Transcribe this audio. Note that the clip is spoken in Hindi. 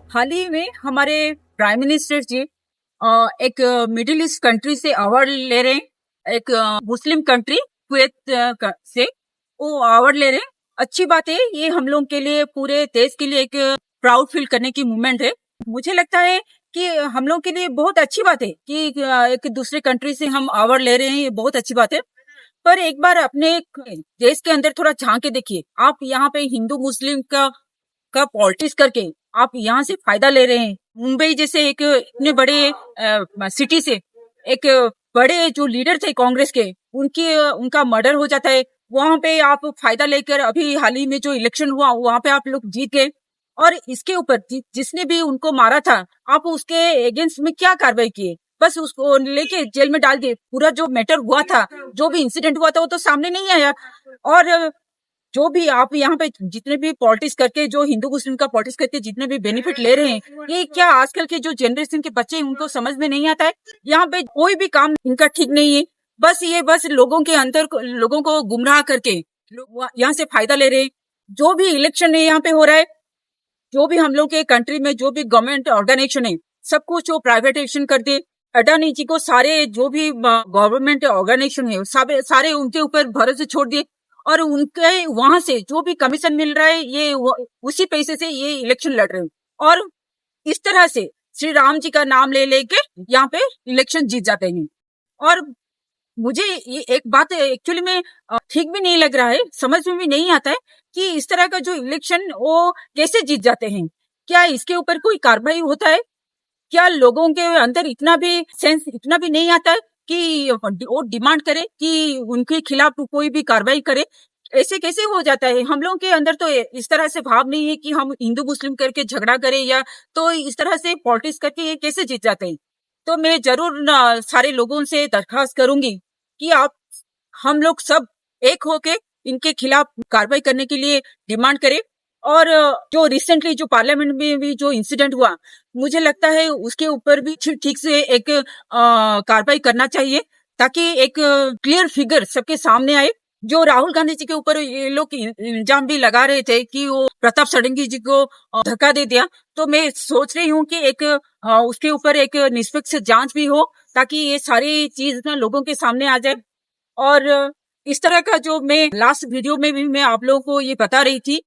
हाल ही में हमारे प्राइम मिनिस्टर जी एक मिडिल ईस्ट कंट्री से अवार्ड ले रहे हैं। एक मुस्लिम कंट्री कुवैत से वो अवार्ड ले रहे हैं। अच्छी बात है, ये हम लोग के लिए, पूरे देश के लिए एक प्राउड फील करने की मूवमेंट है। मुझे लगता है कि हम लोग के लिए बहुत अच्छी बात है कि एक दूसरे कंट्री से हम अवार्ड ले रहे हैं, ये बहुत अच्छी बात है। पर एक बार अपने देश के अंदर थोड़ा झांक के देखिए। आप यहाँ पे हिंदू मुस्लिम का पॉलिटिक्स करके आप यहाँ से फायदा ले रहे हैं। मुंबई जैसे एक इतने बड़े सिटी से एक बड़े जो लीडर थे कांग्रेस के, उनका मर्डर हो जाता है। वहां पे आप फायदा लेकर अभी हाल ही में जो इलेक्शन हुआ वहां पे आप लोग जीत गए, और इसके ऊपर जिसने भी उनको मारा था आप उसके अगेंस्ट में क्या कार्रवाई किए? बस उसको लेके जेल में डाल दिए। पूरा जो मैटर हुआ था, जो भी इंसिडेंट हुआ था, वो तो सामने नहीं आया। और जो भी आप यहाँ पे जितने भी पॉलिटिक्स करके, जो हिंदू मुस्लिम का पॉलिटिक्स करके जितने भी बेनिफिट ले रहे हैं, ये क्या आजकल के जो जनरेशन के बच्चे हैं उनको समझ में नहीं आता है? यहाँ पे कोई भी काम इनका ठीक नहीं है। बस लोगों के अंदर लोगों को गुमराह करके लोग यहाँ से फायदा ले रहे हैं। जो भी इलेक्शन है यहाँ पे हो रहा है, जो भी हम लोग के कंट्री में जो भी गवर्नमेंट ऑर्गेनाइजेशन है, सब कुछ वो प्राइवेटाइजेशन कर दे। अडानी जी को सारे जो भी गवर्नमेंट ऑर्गेनाइजेशन है सारे उनके ऊपर भरोसे छोड़ दिए, और उनके वहां से जो भी कमीशन मिल रहा है ये उसी पैसे से ये इलेक्शन लड़ रहे हैं। और इस तरह से श्री राम जी का नाम ले लेके यहाँ पे इलेक्शन जीत जाते हैं। और मुझे ये एक बात एक्चुअली में ठीक भी नहीं लग रहा है, समझ में भी नहीं आता है कि इस तरह का जो इलेक्शन वो कैसे जीत जाते हैं। क्या इसके ऊपर कोई कार्रवाई होता है? क्या लोगों के अंदर इतना भी सेंस इतना भी नहीं आता है कि वो डिमांड करे कि उनके खिलाफ कोई भी कार्रवाई करे? ऐसे कैसे हो जाता है? हम लोगों के अंदर तो इस तरह से भाव नहीं है कि हम हिंदू मुस्लिम करके झगड़ा करें, या तो इस तरह से पॉलिटिक्स करके ये कैसे जीत जाते हैं। तो मैं जरूर सारे लोगों से दरखास्त करूंगी कि आप हम लोग सब एक होके इनके खिलाफ कार्रवाई करने के लिए डिमांड करें। और जो रिसेंटली जो पार्लियामेंट में भी जो इंसिडेंट हुआ, मुझे लगता है उसके ऊपर भी ठीक से एक कार्रवाई करना चाहिए, ताकि एक क्लियर फिगर सबके सामने आए। जो राहुल गांधी जी के ऊपर ये लोग इल्जाम भी लगा रहे थे कि वो प्रताप षडंगी जी को धक्का दे दिया, तो मैं सोच रही हूँ कि एक उसके ऊपर एक निष्पक्ष जांच भी हो, ताकि ये सारी चीज ना लोगों के सामने आ जाए। और इस तरह का जो मैं लास्ट वीडियो में भी मैं आप लोगों को ये बता रही थी